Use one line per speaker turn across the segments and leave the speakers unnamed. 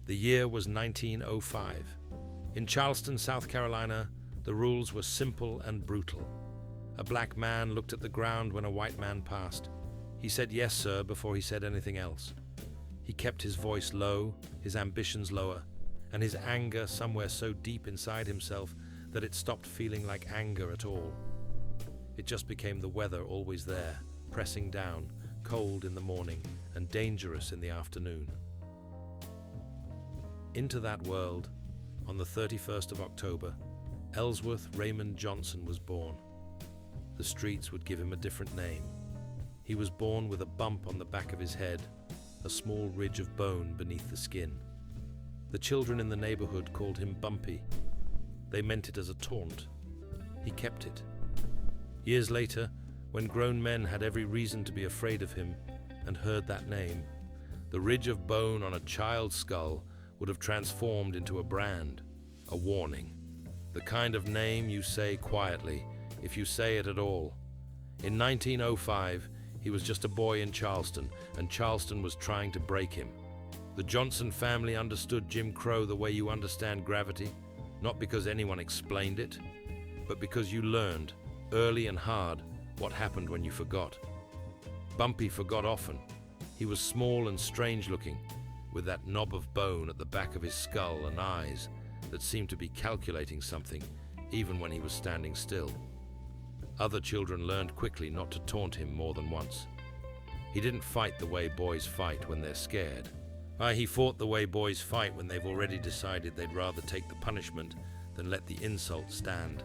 The year was 1905. In Charleston, South Carolina, the rules were simple and brutal. A black man looked at the ground when a white man passed. He said, "Yes, sir," before he said anything else. He kept his voice low, his ambitions lower, and his anger somewhere so deep inside himself that it stopped feeling like anger at all. It just became the weather always there, pressing down, cold in the morning and dangerous in the afternoon. Into that world, on the 31st of October, Ellsworth Raymond Johnson was born. The streets would give him a different name. He was born with a bump on the back of his head, a small ridge of bone beneath the skin. The children in the neighborhood called him Bumpy. They meant it as a taunt. He kept it. Years later, when grown men had every reason to be afraid of him and heard that name, the ridge of bone on a child's skull would have transformed into a brand, a warning. The kind of name you say quietly, if you say it at all. In 1905, he was just a boy in Charleston, and Charleston was trying to break him. The Johnson family understood Jim Crow the way you understand gravity, not because anyone explained it, but because you learned, early and hard, what happened when you forgot. Bumpy forgot often. He was small and strange-looking, with that knob of bone at the back of his skull and eyes that seemed to be calculating something, even when he was standing still. Other children learned quickly not to taunt him more than once. He didn't fight the way boys fight when they're scared. He fought the way boys fight when they've already decided they'd rather take the punishment than let the insult stand.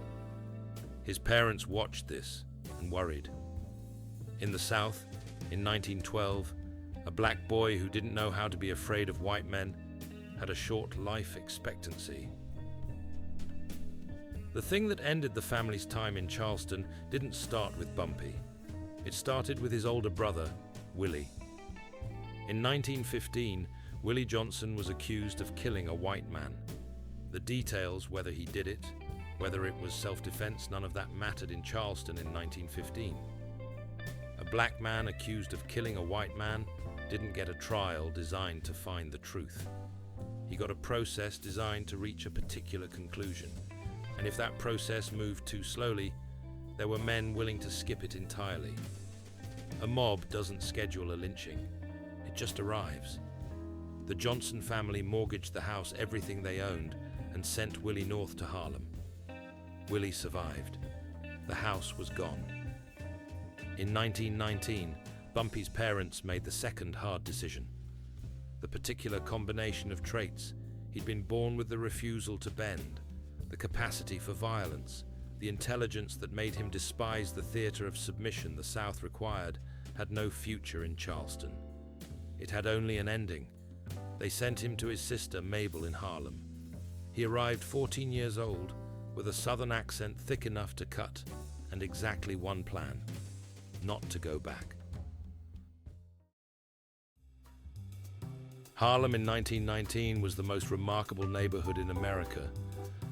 His parents watched this and worried. In the South, in 1912, a black boy who didn't know how to be afraid of white men had a short life expectancy. The thing that ended the family's time in Charleston didn't start with Bumpy. It started with his older brother, Willie. In 1915, Willie Johnson was accused of killing a white man. The details, whether he did it, whether it was self-defense, none of that mattered in Charleston in 1915. A black man accused of killing a white man didn't get a trial designed to find the truth. He got a process designed to reach a particular conclusion. And if that process moved too slowly, there were men willing to skip it entirely. A mob doesn't schedule a lynching. It just arrives. The Johnson family mortgaged the house, everything they owned, and sent Willie north to Harlem. Willie survived. The house was gone. In 1919, Bumpy's parents made the second hard decision. The particular combination of traits, he'd been born with the refusal to bend, the capacity for violence, the intelligence that made him despise the theater of submission the South required, had no future in Charleston. It had only an ending. They sent him to his sister Mabel in Harlem. He arrived 14 years old, with a southern accent thick enough to cut, and exactly one plan: not to go back. Harlem in 1919 was the most remarkable neighborhood in America.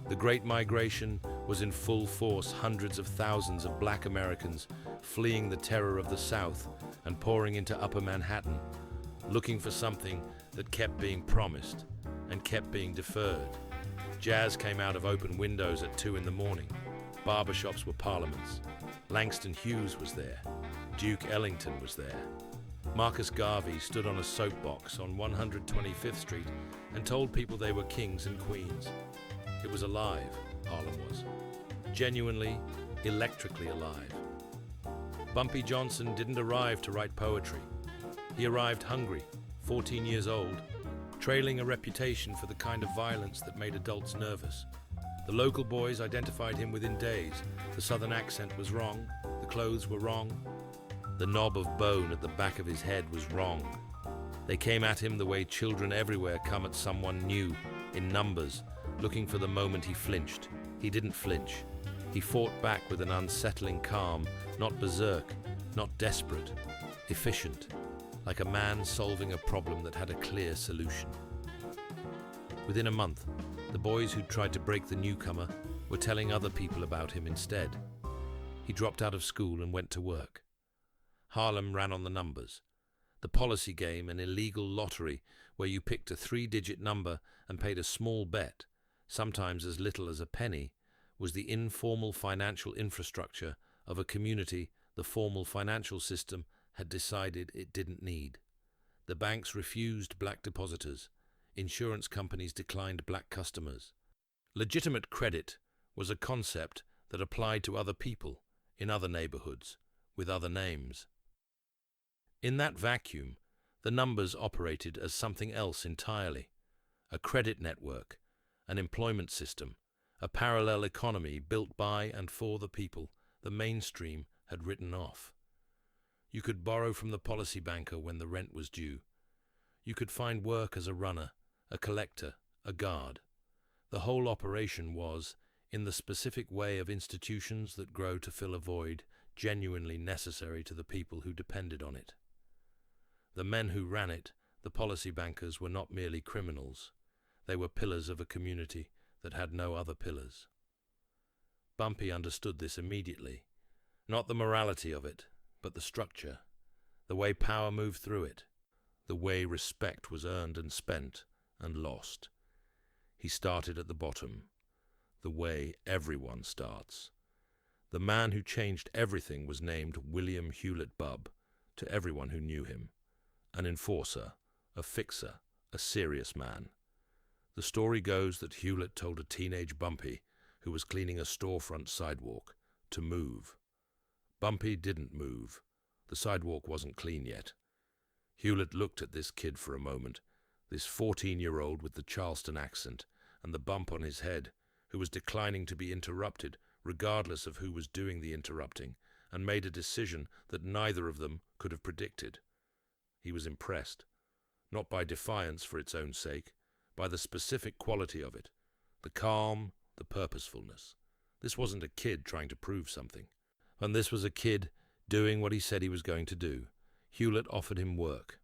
The Great Migration was in full force, hundreds of thousands of black Americans fleeing the terror of the South and pouring into Upper Manhattan, looking for something that kept being promised and kept being deferred. Jazz came out of open windows at 2 in the morning. Barbershops were parliaments. Langston Hughes was there. Duke Ellington was there. Marcus Garvey stood on a soapbox on 125th Street and told people they were kings and queens. It was alive, Harlem was. Genuinely, electrically alive. Bumpy Johnson didn't arrive to write poetry. He arrived hungry, 14 years old, trailing a reputation for the kind of violence that made adults nervous. The local boys identified him within days. The southern accent was wrong, the clothes were wrong, the knob of bone at the back of his head was wrong. They came at him the way children everywhere come at someone new, in numbers, looking for the moment he flinched. He didn't flinch. He fought back with an unsettling calm, not berserk, not desperate, efficient, like a man solving a problem that had a clear solution. Within a month, the boys who'd tried to break the newcomer were telling other people about him instead. He dropped out of school and went to work. Harlem ran on the numbers. The policy game, an illegal lottery, where you picked a three-digit number and paid a small bet, sometimes as little as a penny, was the informal financial infrastructure of a community the formal financial system had decided it didn't need. The banks refused black depositors. Insurance companies declined black customers. Legitimate credit was a concept that applied to other people, in other neighborhoods, with other names. In that vacuum, the numbers operated as something else entirely: a credit network, an employment system, a parallel economy built by and for the people the mainstream had written off. You could borrow from the policy banker when the rent was due. You could find work as a runner, a collector, a guard. The whole operation was, in the specific way of institutions that grow to fill a void, genuinely necessary to the people who depended on it. The men who ran it, the policy bankers, were not merely criminals. They were pillars of a community that had no other pillars. Bumpy understood this immediately. Not the morality of it, but the structure, the way power moved through it, the way respect was earned and spent and lost. He started at the bottom, the way everyone starts. The man who changed everything was named William Hewlett Bubb to everyone who knew him. An enforcer, a fixer, a serious man. The story goes that Hewlett told a teenage Bumpy, who was cleaning a storefront sidewalk, to move. Bumpy didn't move. The sidewalk wasn't clean yet. Hewlett looked at this kid for a moment, this 14-year-old with the Charleston accent and the bump on his head, who was declining to be interrupted, regardless of who was doing the interrupting, and made a decision that neither of them could have predicted. He was impressed, not by defiance for its own sake, by the specific quality of it, the calm, the purposefulness. This wasn't a kid trying to prove something. And this was a kid doing what he said he was going to do. Hewlett offered him work.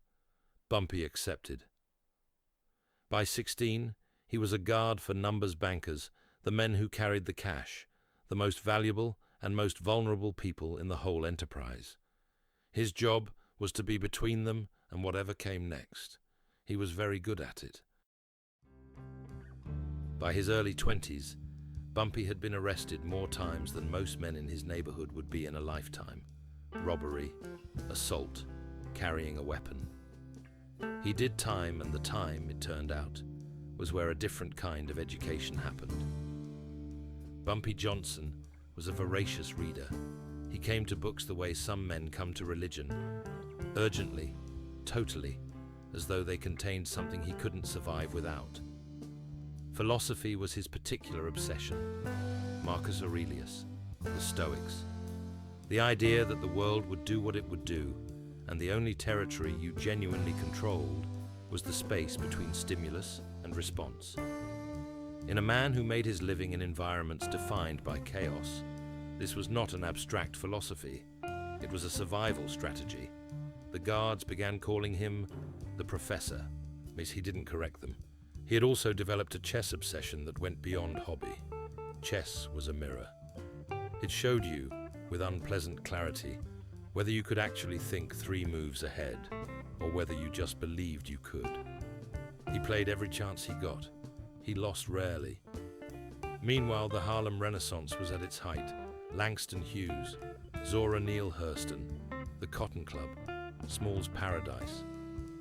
Bumpy accepted. By 16, he was a guard for numbers bankers, the men who carried the cash, the most valuable and most vulnerable people in the whole enterprise. His job was to be between them and whatever came next. He was very good at it. By his early 20s, Bumpy had been arrested more times than most men in his neighborhood would be in a lifetime. Robbery, assault, carrying a weapon. He did time, and the time, it turned out, was where a different kind of education happened. Bumpy Johnson was a voracious reader. He came to books the way some men come to religion, urgently, totally, as though they contained something he couldn't survive without. Philosophy was his particular obsession. Marcus Aurelius, the Stoics. The idea that the world would do what it would do, and the only territory you genuinely controlled was the space between stimulus and response. In a man who made his living in environments defined by chaos, this was not an abstract philosophy. It was a survival strategy. The guards began calling him the Professor, but he didn't correct them. He had also developed a chess obsession that went beyond hobby. Chess was a mirror. It showed you, with unpleasant clarity, whether you could actually think 3 moves ahead, or whether you just believed you could. He played every chance he got. He lost rarely. Meanwhile, the Harlem Renaissance was at its height. Langston Hughes, Zora Neale Hurston, the Cotton Club, Small's Paradise.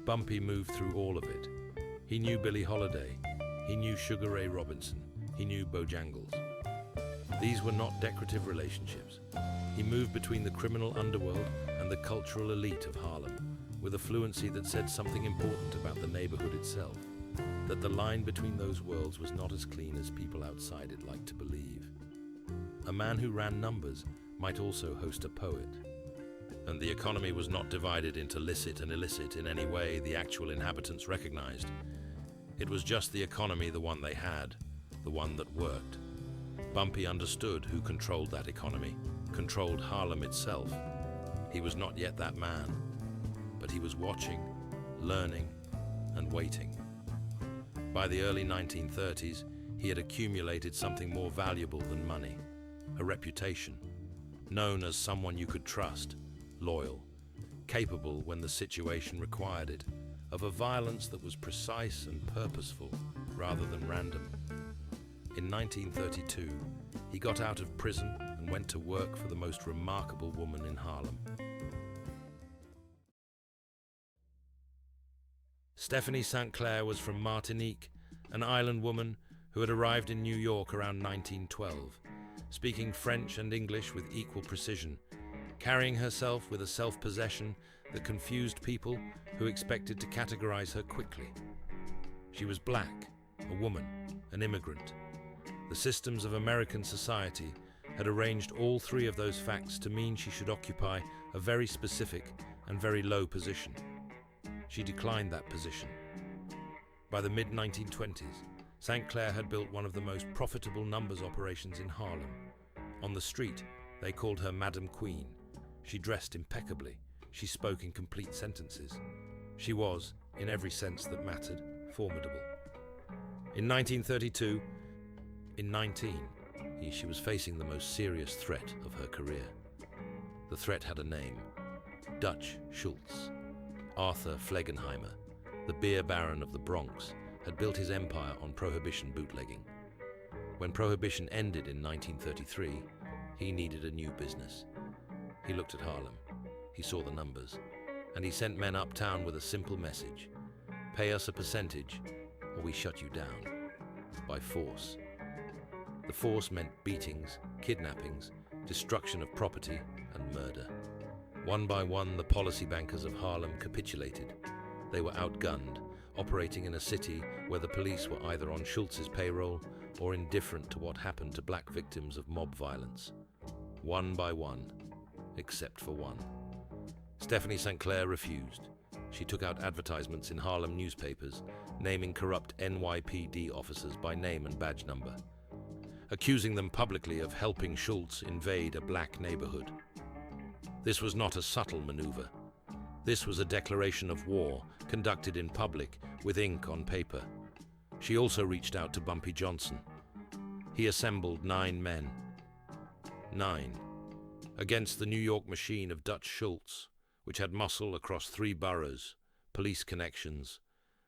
Bumpy moved through all of it. He knew Billie Holiday. He knew Sugar Ray Robinson. He knew Bojangles. These were not decorative relationships. He moved between the criminal underworld and the cultural elite of Harlem, with a fluency that said something important about the neighborhood itself, that the line between those worlds was not as clean as people outside it liked to believe. A man who ran numbers might also host a poet. And the economy was not divided into licit and illicit in any way the actual inhabitants recognized. It was just the economy, the one they had, the one that worked. Bumpy understood who controlled that economy, controlled Harlem itself. He was not yet that man, but he was watching, learning, and waiting. By the early 1930s, he had accumulated something more valuable than money, a reputation, known as someone you could trust, loyal, capable when the situation required it, of a violence that was precise and purposeful rather than random. In 1932, he got out of prison and went to work for the most remarkable woman in Harlem. Stephanie St. Clair was from Martinique, an island woman who had arrived in New York around 1912, speaking French and English with equal precision, carrying herself with a self-possession that confused people who expected to categorize her quickly. She was black, a woman, an immigrant. The systems of American society had arranged all three of those facts to mean she should occupy a very specific and very low position. She declined that position. By the mid-1920s, St. Clair had built one of the most profitable numbers operations in Harlem. On the street, they called her Madam Queen. She dressed impeccably. She spoke in complete sentences. She was, in every sense that mattered, formidable. In 1932, she was facing the most serious threat of her career. The threat had a name: Dutch Schultz. Arthur Flegenheimer, the beer baron of the Bronx, had built his empire on prohibition bootlegging. When prohibition ended in 1933, he needed a new business. He looked at Harlem, he saw the numbers, and he sent men uptown with a simple message: pay us a percentage or we shut you down. By force. The force meant beatings, kidnappings, destruction of property, and murder. One by one, the policy bankers of Harlem capitulated. They were outgunned, operating in a city where the police were either on Schultz's payroll or indifferent to what happened to black victims of mob violence. One by one, except for one. Stephanie St. Clair refused. She took out advertisements in Harlem newspapers, naming corrupt NYPD officers by name and badge number, accusing them publicly of helping Schultz invade a black neighborhood. This was not a subtle maneuver. This was a declaration of war conducted in public with ink on paper. She also reached out to Bumpy Johnson. He assembled 9 men. 9. Against the New York machine of Dutch Schultz, which had muscle across 3 boroughs, police connections,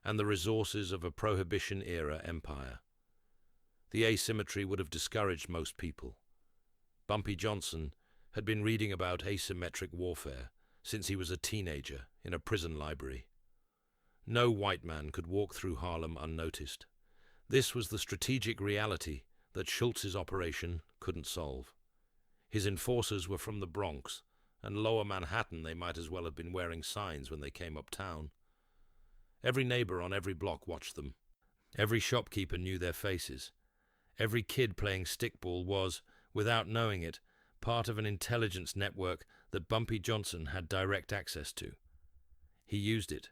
and the resources of a Prohibition-era empire. The asymmetry would have discouraged most people. Bumpy Johnson had been reading about asymmetric warfare since he was a teenager in a prison library. No white man could walk through Harlem unnoticed. This was the strategic reality that Schultz's operation couldn't solve. His enforcers were from the Bronx, and lower Manhattan. They might as well have been wearing signs when they came uptown. Every neighbor on every block watched them. Every shopkeeper knew their faces. Every kid playing stickball was, without knowing it, part of an intelligence network that Bumpy Johnson had direct access to. He used it.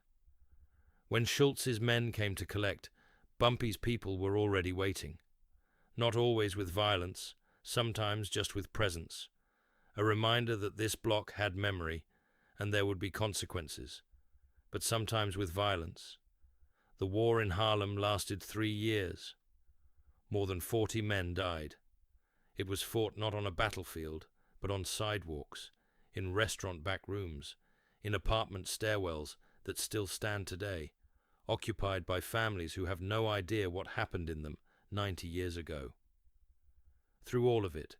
When Schultz's men came to collect, Bumpy's people were already waiting. Not always with violence, sometimes just with presence. A reminder that this block had memory and there would be consequences, but sometimes with violence. The war in Harlem lasted 3 years. More than 40 men died. It was fought not on a battlefield, but on sidewalks, in restaurant back rooms, in apartment stairwells that still stand today, occupied by families who have no idea what happened in them 90 years ago. Through all of it,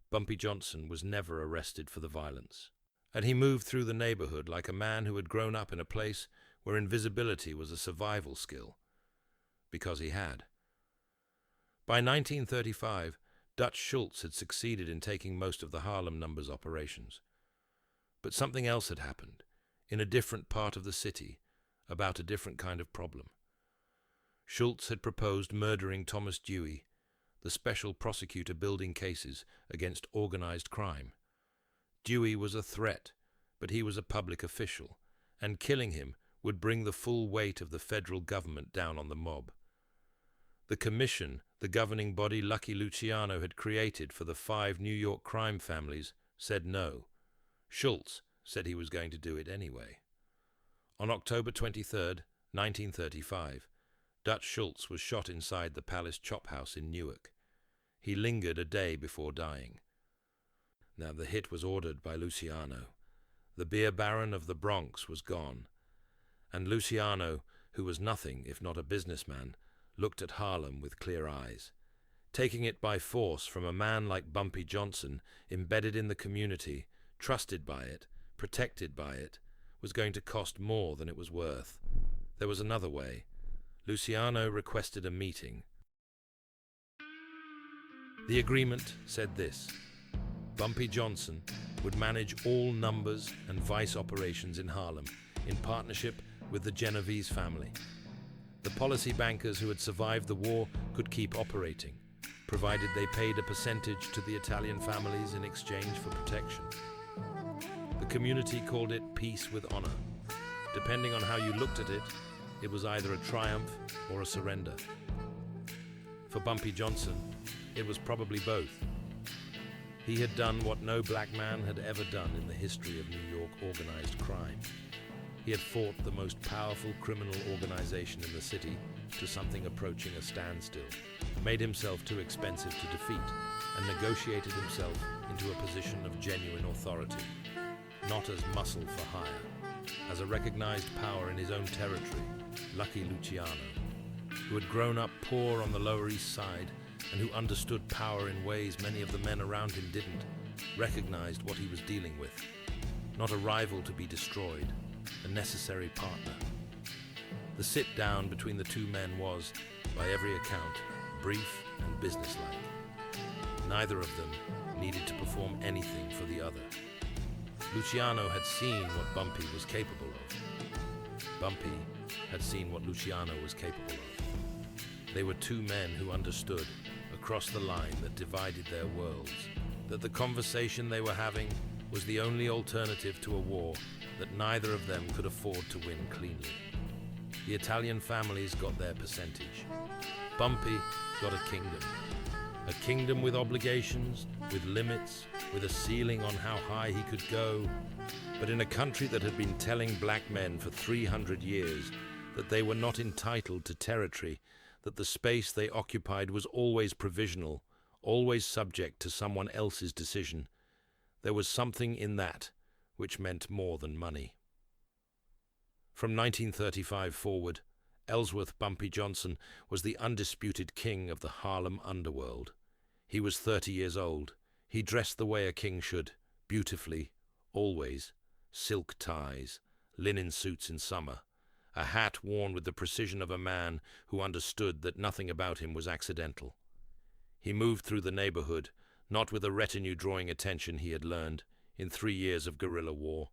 Bumpy Johnson was never arrested for the violence, and he moved through the neighborhood like a man who had grown up in a place where invisibility was a survival skill, because he had. By 1935, Dutch Schultz had succeeded in taking most of the Harlem numbers operations. But something else had happened, in a different part of the city, about a different kind of problem. Schultz had proposed murdering Thomas Dewey, the special prosecutor building cases against organized crime. Dewey was a threat, but he was a public official, and killing him would bring the full weight of the federal government down on the mob. The commission the governing body Lucky Luciano had created for the 5 New York crime families said no. Schultz said he was going to do it anyway. On October 23, 1935, Dutch Schultz was shot inside the Palace Chop House in Newark. He lingered a day before dying. Now the hit was ordered by Luciano. The beer baron of the Bronx was gone, And Luciano, who was nothing if not a businessman, looked at Harlem with clear eyes. Taking it by force from a man like Bumpy Johnson, embedded in the community, trusted by it, protected by it, was going to cost more than it was worth. There was another way. Luciano requested a meeting. The agreement said this: Bumpy Johnson would manage all numbers and vice operations in Harlem, in partnership with the Genovese family. The policy bankers who had survived the war could keep operating, provided they paid a percentage to the Italian families in exchange for protection. The community called it peace with honor. Depending on how you looked at it, it was either a triumph or a surrender. For Bumpy Johnson, it was probably both. He had done what no black man had ever done in the history of New York organized crime. He had fought the most powerful criminal organization in the city to something approaching a standstill, made himself too expensive to defeat, and negotiated himself into a position of genuine authority, not as muscle for hire, as a recognized power in his own territory. Lucky Luciano, who had grown up poor on the Lower East Side and who understood power in ways many of the men around him didn't, recognized what he was dealing with. Not a rival to be destroyed, a necessary partner. The sit-down between the two men was, by every account, brief and businesslike. Neither of them needed to perform anything for the other. Luciano had seen what Bumpy was capable of. Bumpy had seen what Luciano was capable of. They were two men who understood, across the line that divided their worlds, that the conversation they were having was the only alternative to a war that neither of them could afford to win cleanly. The Italian families got their percentage. Bumpy got a kingdom with obligations, with limits, with a ceiling on how high he could go, but in a country that had been telling black men for 300 years that they were not entitled to territory, that the space they occupied was always provisional, always subject to someone else's decision. There was something in that which meant more than money. From 1935 forward, Ellsworth Bumpy Johnson was the undisputed king of the Harlem Underworld. He was 30 years old. He dressed the way a king should, beautifully, always. Silk ties, linen suits in summer, a hat worn with the precision of a man who understood that nothing about him was accidental. He moved through the neighborhood, not with a retinue drawing attention he had learned in 3 years of guerrilla war.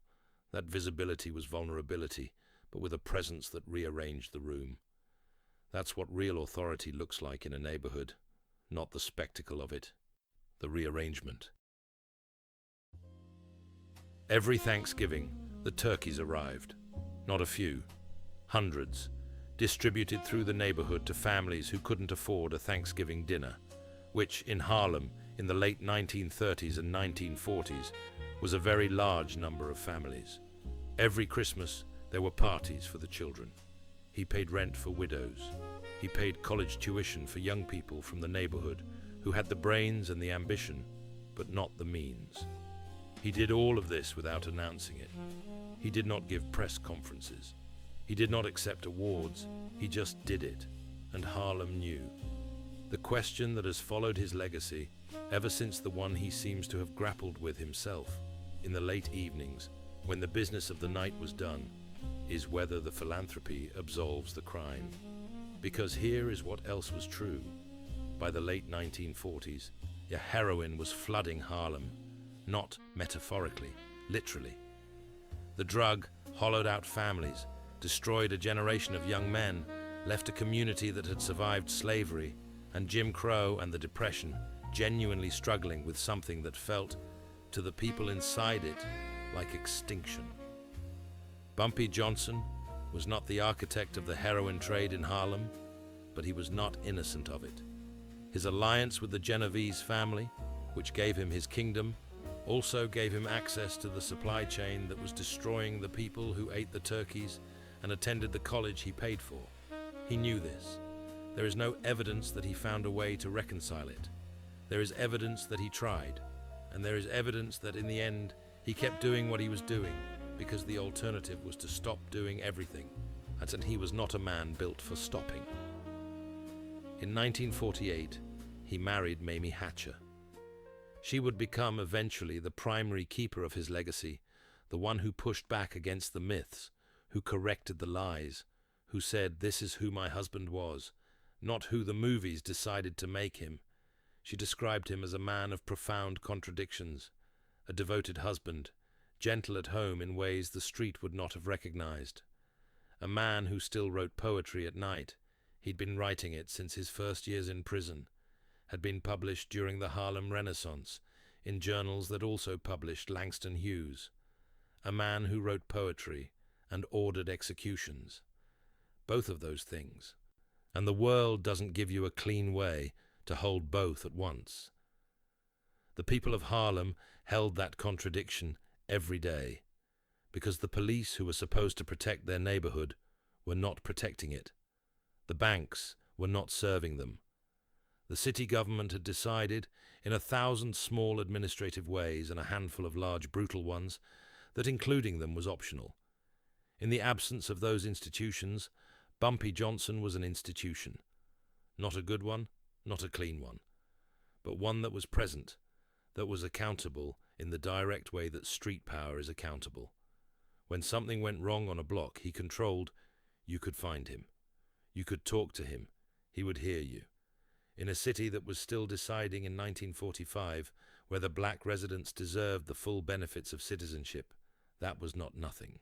That visibility was vulnerability, but with a presence that rearranged the room. That's what real authority looks like in a neighborhood, not the spectacle of it, the rearrangement. Every Thanksgiving, the turkeys arrived. Not a few, hundreds, distributed through the neighborhood to families who couldn't afford a Thanksgiving dinner, which in Harlem in the late 1930s and 1940s was a very large number of families. Every Christmas, there were parties for the children. He paid rent for widows. He paid college tuition for young people from the neighborhood who had the brains and the ambition, but not the means. He did all of this without announcing it. He did not give press conferences. He did not accept awards. He just did it, and Harlem knew. The question that has followed his legacy, ever since the one he seems to have grappled with himself in the late evenings when the business of the night was done, is whether the philanthropy absolves the crime. Because here is what else was true. By the late 1940s, a heroin was flooding Harlem, not metaphorically, literally. The drug hollowed out families, destroyed a generation of young men, left a community that had survived slavery and Jim Crow and the Depression genuinely struggling with something that felt, to the people inside it, like extinction. Bumpy Johnson was not the architect of the heroin trade in Harlem, but he was not innocent of it. His alliance with the Genovese family, which gave him his kingdom, also gave him access to the supply chain that was destroying the people who ate the turkeys and attended the college he paid for. He knew this. There is no evidence that he found a way to reconcile it. There is evidence that he tried, and there is evidence that in the end he kept doing what he was doing, because the alternative was to stop doing everything, and he was not a man built for stopping. In 1948, he married Mamie Hatcher. She would become eventually the primary keeper of his legacy, the one who pushed back against the myths, who corrected the lies, who said, "This is who my husband was, not who the movies decided to make him." She described him as a man of profound contradictions, a devoted husband, gentle at home in ways the street would not have recognized, a man who still wrote poetry at night. He'd been writing it since his first years in prison, had been published during the Harlem Renaissance in journals that also published Langston Hughes, a man who wrote poetry and ordered executions. Both of those things. And the world doesn't give you a clean way to hold both at once. The people of Harlem held that contradiction every day, because the police who were supposed to protect their neighborhood were not protecting it. The banks were not serving them. The city government had decided, in 1,000 small administrative ways and a handful of large brutal ones, that including them was optional. In the absence of those institutions, Bumpy Johnson was an institution. Not a good one, not a clean one, but one that was present, that was accountable in the direct way that street power is accountable. When something went wrong on a block he controlled, you could find him. You could talk to him. He would hear you. In a city that was still deciding in 1945 whether black residents deserved the full benefits of citizenship, that was not nothing.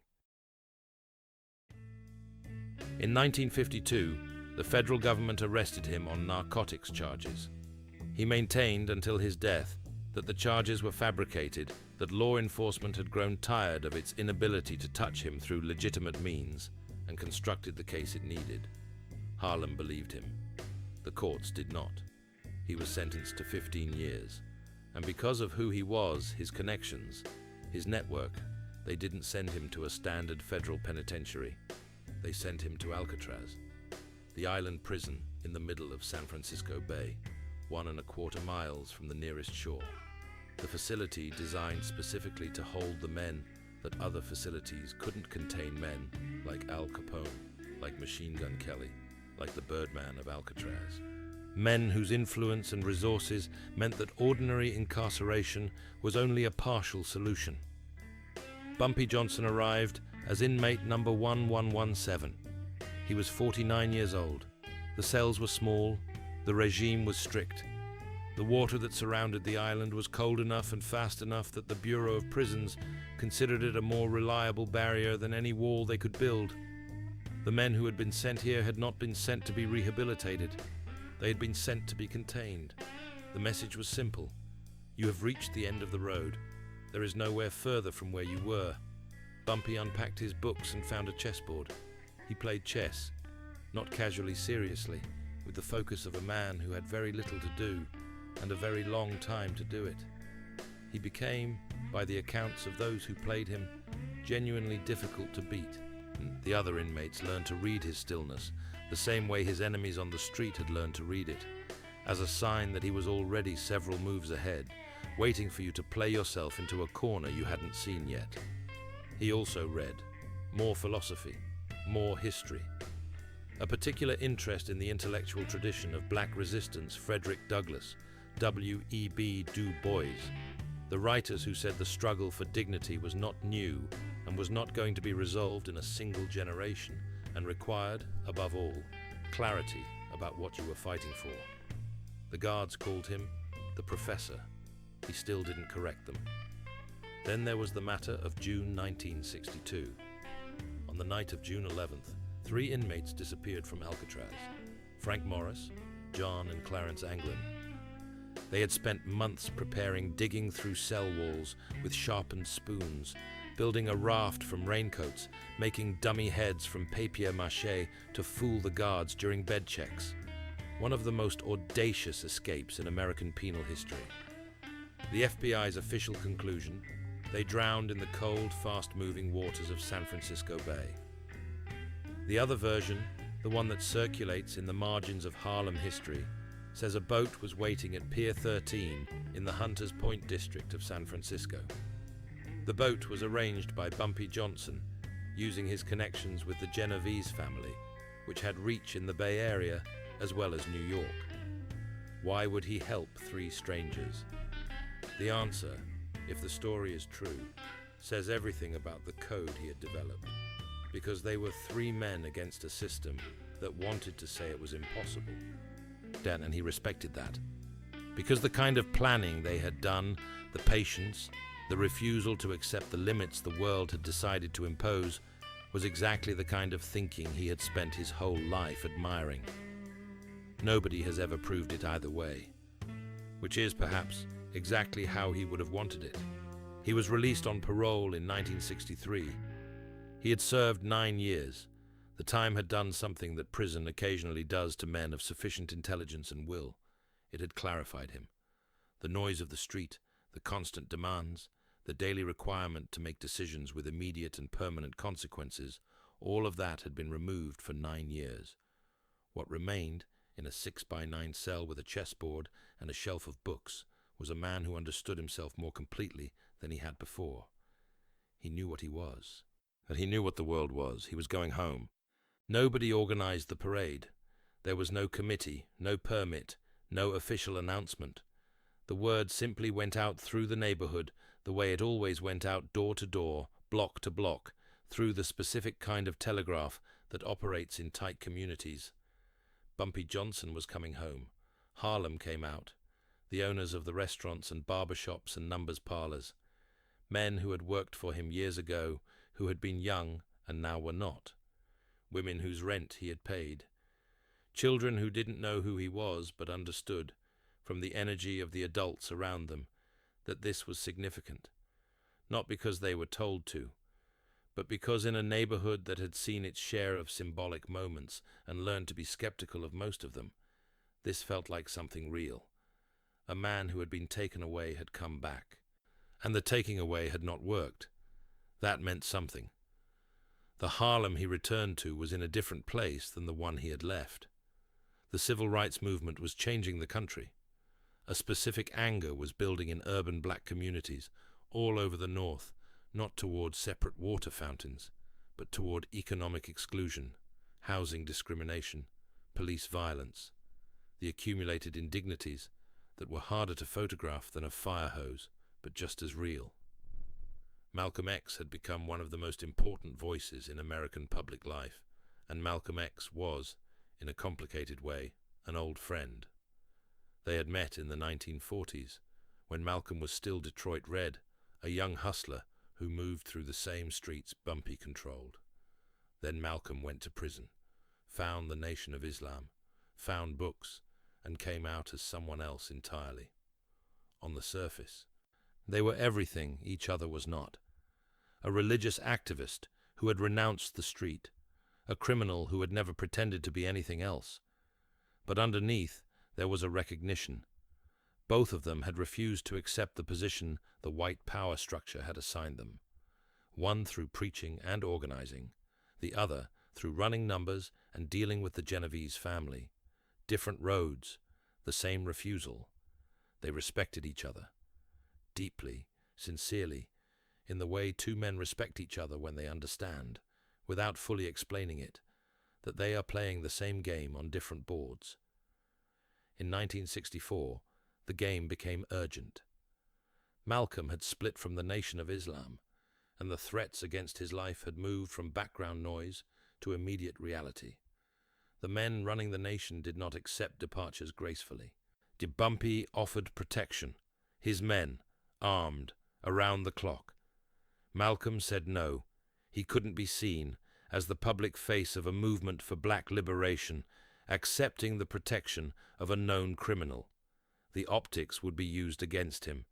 In 1952, the federal government arrested him on narcotics charges. He maintained until his death that the charges were fabricated, that law enforcement had grown tired of its inability to touch him through legitimate means, and constructed the case it needed. Harlem believed him. The courts did not. He was sentenced to 15 years. And because of who he was, his connections, his network, they didn't send him to a standard federal penitentiary. They sent him to Alcatraz, the island prison in the middle of San Francisco Bay, 1.25 miles from the nearest shore. The facility designed specifically to hold the men that other facilities couldn't contain, men like Al Capone, like Machine Gun Kelly, like the Birdman of Alcatraz. Men whose influence and resources meant that ordinary incarceration was only a partial solution. Bumpy Johnson arrived as inmate number 1117. He was 49 years old. The cells were small. The regime was strict. The water that surrounded the island was cold enough and fast enough that the Bureau of Prisons considered it a more reliable barrier than any wall they could build. The men who had been sent here had not been sent to be rehabilitated. They had been sent to be contained. The message was simple. You have reached the end of the road. There is nowhere further from where you were. Bumpy unpacked his books and found a chessboard. He played chess, not casually seriously, with the focus of a man who had very little to do and a very long time to do it. He became, by the accounts of those who played him, genuinely difficult to beat. The other inmates learned to read his stillness, the same way his enemies on the street had learned to read it, as a sign that he was already several moves ahead, waiting for you to play yourself into a corner you hadn't seen yet. He also read more philosophy, more history. A particular interest in the intellectual tradition of black resistance, Frederick Douglass, W.E.B. Du Bois, the writers who said the struggle for dignity was not new and was not going to be resolved in a single generation, and required, above all, clarity about what you were fighting for. The guards called him the Professor. He still didn't correct them. Then there was the matter of June 1962. On the night of June 11th, 3 inmates disappeared from Alcatraz: Frank Morris, John and Clarence Anglin. They had spent months digging through cell walls with sharpened spoons, building a raft from raincoats, making dummy heads from papier-mâché to fool the guards during bed checks. One of the most audacious escapes in American penal history. The FBI's official conclusion: they drowned in the cold, fast-moving waters of San Francisco Bay. The other version, the one that circulates in the margins of Harlem history, says a boat was waiting at Pier 13 in the Hunters Point district of San Francisco. The boat was arranged by Bumpy Johnson, using his connections with the Genovese family, which had reach in the Bay Area as well as New York. Why would he help three strangers? The answer, if the story is true, says everything about the code he had developed, because they were three men against a system that wanted to say it was impossible. And he respected that. Because the kind of planning they had done, the patience, the refusal to accept the limits the world had decided to impose, was exactly the kind of thinking he had spent his whole life admiring. Nobody has ever proved it either way, which is perhaps exactly how he would have wanted it. He was released on parole in 1963. He had served 9 years. The time had done something that prison occasionally does to men of sufficient intelligence and will. It had clarified him. The noise of the street, the constant demands, the daily requirement to make decisions with immediate and permanent consequences, all of that had been removed for 9 years. What remained, in a 6x9 cell with a chessboard and a shelf of books, was a man who understood himself more completely than he had before. He knew what he was. And he knew what the world was. He was going home. Nobody organized the parade. There was no committee, no permit, no official announcement. The word simply went out through the neighborhood the way it always went out, door to door, block to block, through the specific kind of telegraph that operates in tight communities. Bumpy Johnson was coming home. Harlem came out. The owners of the restaurants and barber shops and numbers parlors. Men who had worked for him years ago, who had been young and now were not. Women whose rent he had paid. Children who didn't know who he was but understood, from the energy of the adults around them, that this was significant. Not because they were told to, but because in a neighborhood that had seen its share of symbolic moments and learned to be skeptical of most of them, this felt like something real. A man who had been taken away had come back. And the taking away had not worked. That meant something. The Harlem he returned to was in a different place than the one he had left. The civil rights movement was changing the country. A specific anger was building in urban black communities all over the North, not toward separate water fountains, but toward economic exclusion, housing discrimination, police violence, the accumulated indignities that were harder to photograph than a fire hose, but just as real. Malcolm X had become one of the most important voices in American public life, and Malcolm X was, in a complicated way, an old friend. They had met in the 1940s, when Malcolm was still Detroit Red, a young hustler who moved through the same streets Bumpy controlled. Then Malcolm went to prison, found the Nation of Islam, found books, and came out as someone else entirely. On the surface, they were everything each other was not. A religious activist who had renounced the street, a criminal who had never pretended to be anything else. But underneath, there was a recognition. Both of them had refused to accept the position the white power structure had assigned them. One through preaching and organizing, the other through running numbers and dealing with the Genovese family. Different roads, the same refusal. They respected each other. Deeply, sincerely, in the way two men respect each other when they understand, without fully explaining it, that they are playing the same game on different boards. In 1964, the game became urgent. Malcolm had split from the Nation of Islam, and the threats against his life had moved from background noise to immediate reality. The men running the nation did not accept departures gracefully. Bumpy offered protection, his men, armed, around the clock. Malcolm said no. He couldn't be seen as the public face of a movement for black liberation, accepting the protection of a known criminal. The optics would be used against him.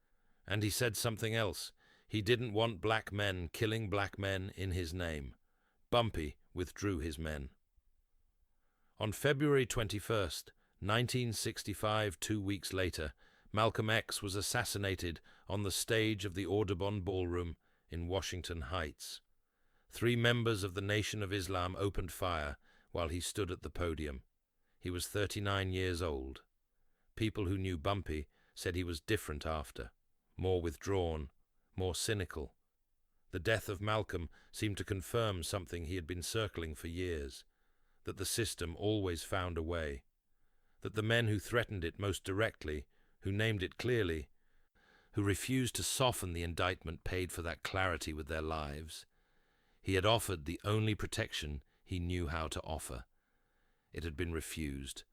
And he said something else. He didn't want black men killing black men in his name. Bumpy withdrew his men. On February 21st, 1965, 2 weeks later, Malcolm X was assassinated on the stage of the Audubon Ballroom in Washington Heights. 3 members of the Nation of Islam opened fire while he stood at the podium. He was 39 years old. People who knew Bumpy said he was different after, more withdrawn, more cynical, The death of Malcolm seemed to confirm something he had been circling for years, that the system always found a way, that the men who threatened it most directly, who named it clearly, who refused to soften the indictment paid for that clarity with their lives. He had offered the only protection he knew how to offer. It had been refused,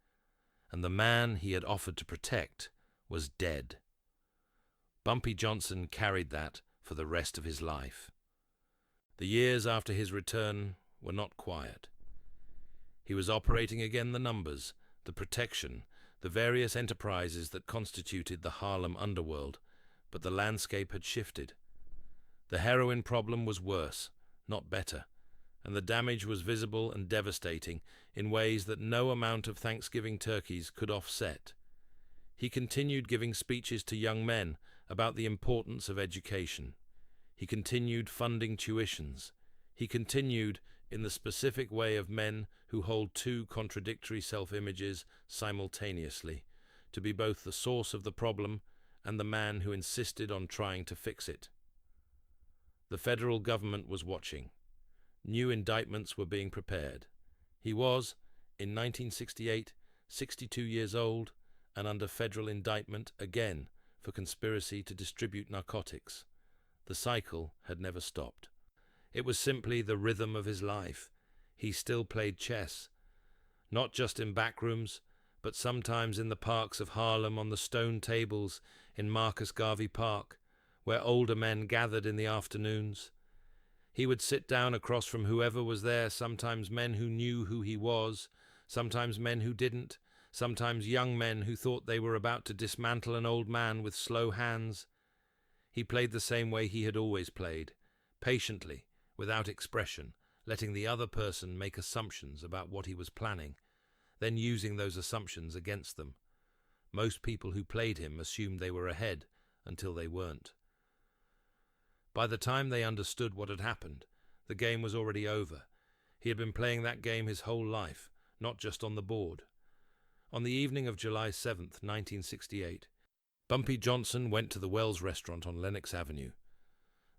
and the man he had offered to protect was dead. Bumpy Johnson carried that for the rest of his life. The years after his return were not quiet. He was operating again the numbers, the protection, the various enterprises that constituted the Harlem Underworld, but the landscape had shifted. The heroin problem was worse, not better, and the damage was visible and devastating in ways that no amount of Thanksgiving turkeys could offset. He continued giving speeches to young men about the importance of education. He continued funding tuitions. He continued, in the specific way of men who hold two contradictory self-images simultaneously, to be both the source of the problem and the man who insisted on trying to fix it. The federal government was watching. New indictments were being prepared. He was, in 1968, 62 years old and under federal indictment again for conspiracy to distribute narcotics. The cycle had never stopped. It was simply the rhythm of his life. He still played chess, not just in back rooms, but sometimes in the parks of Harlem, on the stone tables in Marcus Garvey Park, where older men gathered in the afternoons. He would sit down across from whoever was there, sometimes men who knew who he was, sometimes men who didn't, sometimes young men who thought they were about to dismantle an old man with slow hands. He played the same way he had always played, patiently, without expression, letting the other person make assumptions about what he was planning, then using those assumptions against them. Most people who played him assumed they were ahead until they weren't. By the time they understood what had happened, the game was already over. He had been playing that game his whole life, not just on the board. On the evening of July 7th, 1968, Bumpy Johnson went to the Wells restaurant on Lenox Avenue.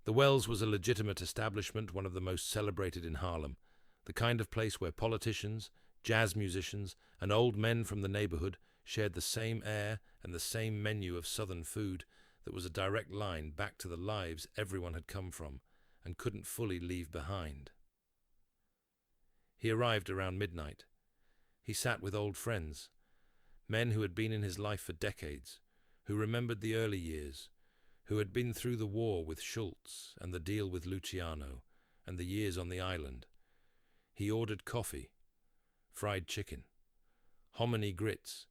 The Wells was a legitimate establishment, one of the most celebrated in Harlem, the kind of place where politicians, jazz musicians, and old men from the neighborhood shared the same air and the same menu of Southern food that was a direct line back to the lives everyone had come from and couldn't fully leave behind. He arrived around midnight. He sat with old friends, men who had been in his life for decades, who remembered the early years, who had been through the war with Schultz and the deal with Luciano and the years on the island. He ordered coffee, fried chicken, hominy grits.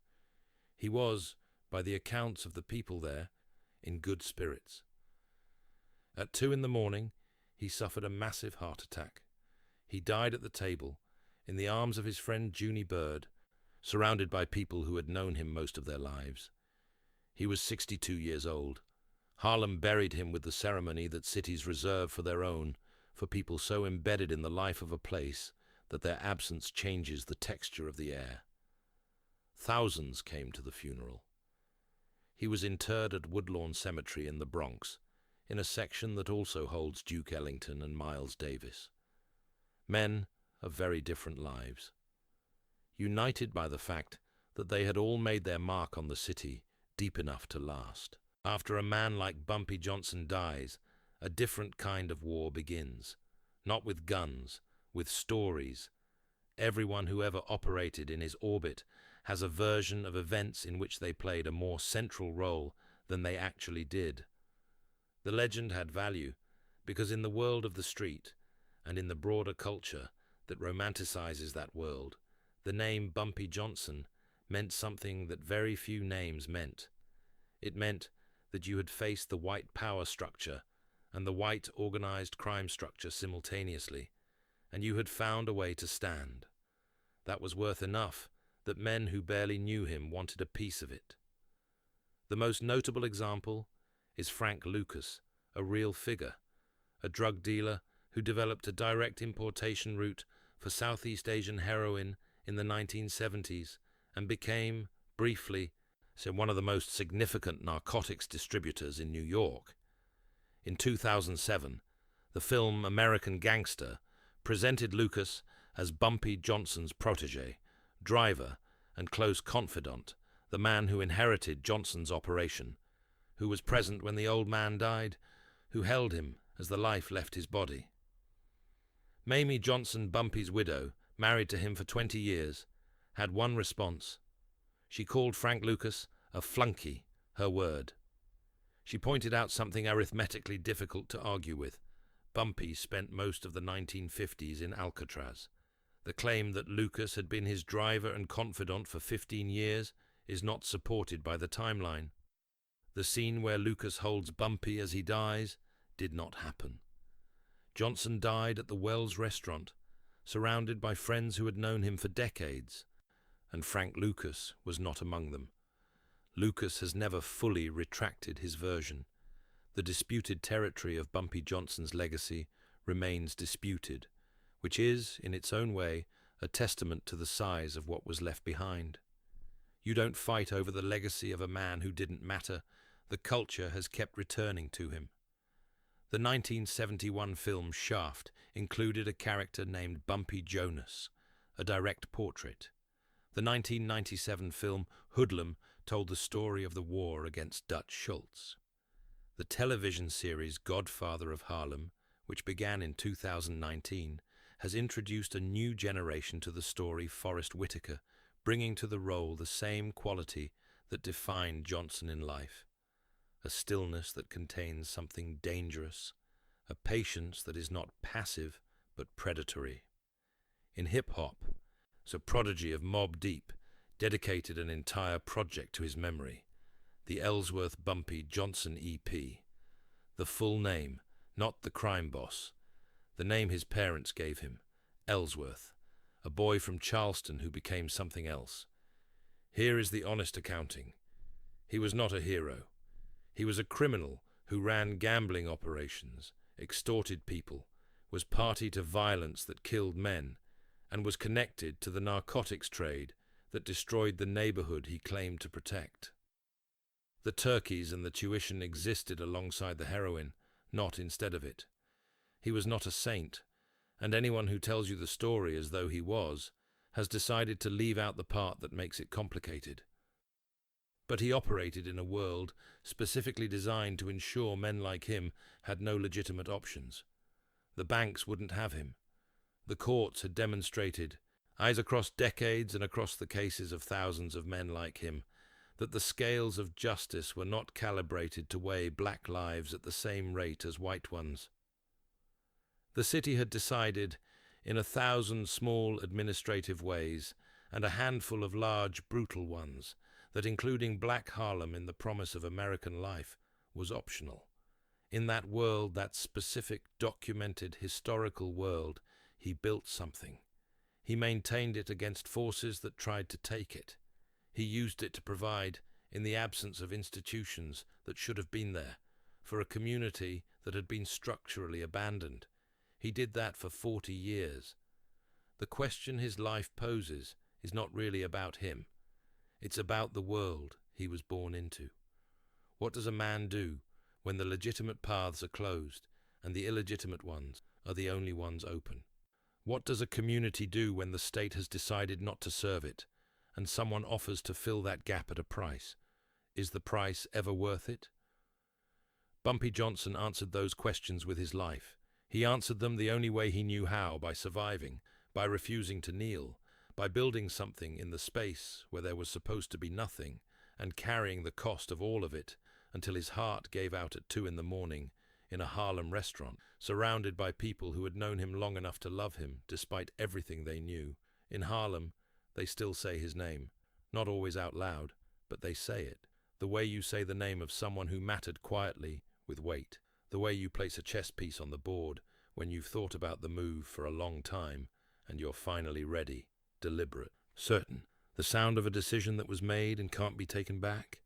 He was, by the accounts of the people there, in good spirits. At 2 a.m, he suffered a massive heart attack. He died at the table, in the arms of his friend Junie Bird, surrounded by people who had known him most of their lives. He was 62 years old. Harlem buried him with the ceremony that cities reserve for their own, for people so embedded in the life of a place that their absence changes the texture of the air. Thousands came to the funeral. He was interred at Woodlawn Cemetery in the Bronx, in a section that also holds Duke Ellington and Miles Davis. Men of very different lives, united by the fact that they had all made their mark on the city deep enough to last. After a man like Bumpy Johnson dies, a different kind of war begins, not with guns, with stories. Everyone who ever operated in his orbit has a version of events in which they played a more central role than they actually did. The legend had value because in the world of the street, and in the broader culture that romanticizes that world, the name Bumpy Johnson meant something that very few names meant. It meant that you had faced the white power structure and the white organized crime structure simultaneously, and you had found a way to stand. That was worth enough that men who barely knew him wanted a piece of it. The most notable example is Frank Lucas, a real figure, a drug dealer who developed a direct importation route for Southeast Asian heroin in the 1970s and became, briefly, one of the most significant narcotics distributors in New York. In 2007, The film American Gangster presented Lucas as Bumpy Johnson's protege, driver, and close confidant, the man who inherited Johnson's operation, who was present when the old man died, who held him as the life left his body. Mamie Johnson, Bumpy's widow, married to him for 20 years, had one response. She called Frank Lucas a flunky, her word. She pointed out something arithmetically difficult to argue with. Bumpy spent most of the 1950s in Alcatraz. The claim that Lucas had been his driver and confidant for 15 years is not supported by the timeline. The scene where Lucas holds Bumpy as he dies did not happen. Johnson died at the Wells restaurant, surrounded by friends who had known him for decades, and Frank Lucas was not among them. Lucas has never fully retracted his version. The disputed territory of Bumpy Johnson's legacy remains disputed, which is, in its own way, a testament to the size of what was left behind. You don't fight over the legacy of a man who didn't matter. The culture has kept returning to him. The 1971 film Shaft included a character named Bumpy Jonas, a direct portrait. The 1997 film Hoodlum told the story of the war against Dutch Schultz. The television series Godfather of Harlem, which began in 2019, has introduced a new generation to the story Forrest Whitaker, bringing to the role the same quality that defined Johnson in life. A stillness that contains something dangerous, a patience that is not passive but predatory. In hip-hop, a prodigy of Mobb Deep dedicated an entire project to his memory, the Ellsworth Bumpy Johnson EP. The full name, not the crime boss, the name his parents gave him, Ellsworth, a boy from Charleston who became something else. Here is the honest accounting. He was not a hero. He was a criminal who ran gambling operations, extorted people, was party to violence that killed men, and was connected to the narcotics trade that destroyed the neighborhood he claimed to protect. The turkeys and the tuition existed alongside the heroin, not instead of it. He was not a saint, and anyone who tells you the story as though he was, has decided to leave out the part that makes it complicated. But he operated in a world specifically designed to ensure men like him had no legitimate options. The banks wouldn't have him. The courts had demonstrated, eyes across decades and across the cases of thousands of men like him, that the scales of justice were not calibrated to weigh black lives at the same rate as white ones. The city had decided, in 1,000 small administrative ways and a handful of large, brutal ones, that including Black Harlem in the promise of American life was optional. In that world, that specific, documented, historical world, he built something. He maintained it against forces that tried to take it. He used it to provide, in the absence of institutions that should have been there, for a community that had been structurally abandoned. He did that for 40 years. The question his life poses is not really about him. It's about the world he was born into. What does a man do when the legitimate paths are closed and the illegitimate ones are the only ones open? What does a community do when the state has decided not to serve it and someone offers to fill that gap at a price? Is the price ever worth it? Bumpy Johnson answered those questions with his life. He answered them the only way he knew how, by surviving, by refusing to kneel, by building something in the space where there was supposed to be nothing, and carrying the cost of all of it until his heart gave out at 2 a.m. in a Harlem restaurant, surrounded by people who had known him long enough to love him despite everything they knew. In Harlem, they still say his name, not always out loud, but they say it. The way you say the name of someone who mattered quietly, with weight. The way you place a chess piece on the board when you've thought about the move for a long time and you're finally ready, deliberate, certain. The sound of a decision that was made and can't be taken back.